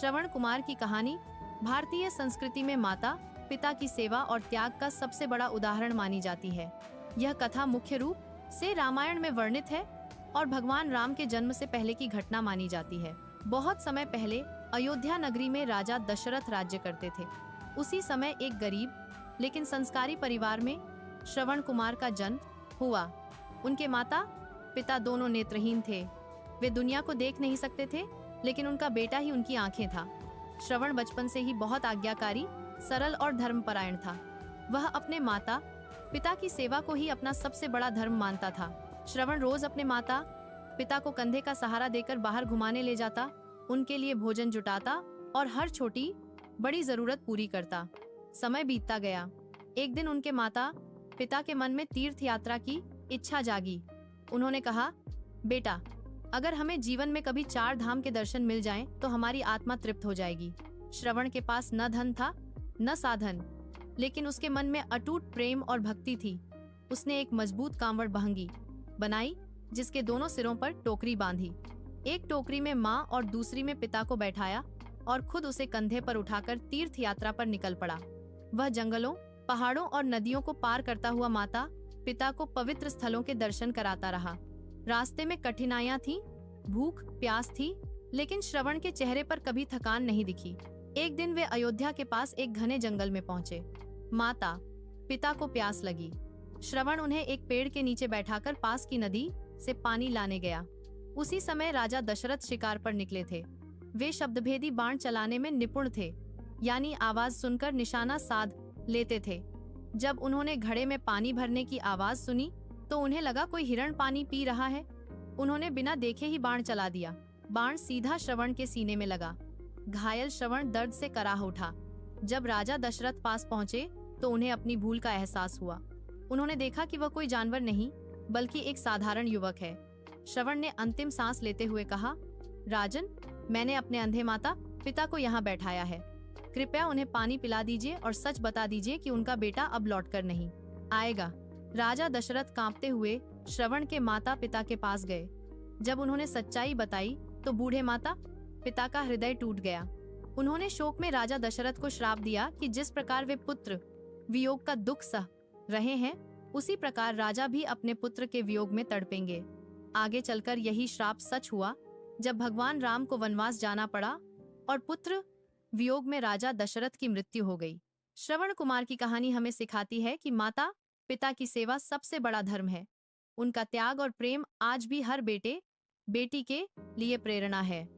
श्रवण कुमार की कहानी भारतीय संस्कृति में माता पिता की सेवा और त्याग का सबसे बड़ा उदाहरण मानी जाती है। यह कथा मुख्य रूप से रामायण में वर्णित है और भगवान राम के जन्म से पहले की घटना मानी जाती है। बहुत समय पहले अयोध्या नगरी में राजा दशरथ राज्य करते थे। उसी समय एक गरीब लेकिन संस्कारी परिवार में श्रवण कुमार का जन्म हुआ। उनके माता पिता दोनों नेत्रहीन थे। वे दुनिया को देख नहीं सकते थे, लेकिन उनका बेटा ही उनकी आंखें था। श्रवण बचपन से ही बहुत आज्ञाकारी, सरल और धर्मपरायण था। वह अपने माता पिता की सेवा को ही अपना सबसे बड़ा धर्म मानता था। श्रवण रोज अपने माता पिता को कंधे का सहारा देकर बाहर घुमाने ले जाता, उनके लिए भोजन जुटाता और हर छोटी बड़ी जरूरत पूरी करता। समय बीतता गया। एक दिन उनके माता पिता के मन में तीर्थ यात्रा की इच्छा जागी। उन्होंने कहा, बेटा, अगर हमें जीवन में कभी 4 धाम के दर्शन मिल जाएं, तो हमारी आत्मा तृप्त हो जाएगी। श्रवण के पास न धन था न साधन, लेकिन उसके मन में अटूट प्रेम और भक्ति थी। उसने एक मजबूत कांवड़ बहंगी बनाई, जिसके दोनों सिरों पर टोकरी बांधी। एक टोकरी में माँ और दूसरी में पिता को बैठाया और खुद उसे कंधे पर उठाकर तीर्थ यात्रा पर निकल पड़ा। वह जंगलों, पहाड़ों और नदियों को पार करता हुआ माता पिता को पवित्र स्थलों के दर्शन कराता रहा। रास्ते में कठिनाइयां थीं, भूख प्यास थी, लेकिन श्रवण के चेहरे पर कभी थकान नहीं दिखी। एक दिन वे अयोध्या के पास एक घने जंगल में पहुंचे। माता पिता को प्यास लगी। श्रवण उन्हें एक पेड़ के नीचे बैठाकर पास की नदी से पानी लाने गया। उसी समय राजा दशरथ शिकार पर निकले थे। वे शब्दभेदी बाण चलाने में निपुण थे, यानी आवाज सुनकर निशाना साध लेते थे। जब उन्होंने घड़े में पानी भरने की आवाज सुनी तो उन्हें लगा कोई हिरण पानी पी रहा है। उन्होंने बिना देखे ही बाण चला दिया। बाण सीधा श्रवण के सीने में लगा। घायल श्रवण दर्द से कराह उठा। जब राजा दशरथ पास पहुंचे तो उन्हें अपनी भूल का एहसास हुआ। उन्होंने देखा कि वह कोई जानवर नहीं बल्कि एक साधारण युवक है। श्रवण ने अंतिम सांस लेते हुए कहा, राजन, मैंने अपने अंधे माता पिता को यहाँ बैठाया है। कृपया उन्हें पानी पिला दीजिए और सच बता दीजिए कि उनका बेटा अब लौटकर नहीं आएगा। राजा दशरथ कांपते हुए श्रवण के माता पिता के पास गए। जब उन्होंने सच्चाई बताई तो बूढ़े माता पिता का हृदय टूट गया। उन्होंने शोक में राजा दशरथ को श्राप दिया कि जिस प्रकार वे पुत्र वियोग का दुख सह रहे हैं, उसी प्रकार राजा भी अपने पुत्र के वियोग में तड़पेंगे। आगे चलकर यही श्राप सच हुआ, जब भगवान राम को वनवास जाना पड़ा और पुत्र वियोग में राजा दशरथ की मृत्यु हो गई। श्रवण कुमार की कहानी हमें सिखाती है कि माता पिता की सेवा सबसे बड़ा धर्म है। उनका त्याग और प्रेम आज भी हर बेटे बेटी के लिए प्रेरणा है।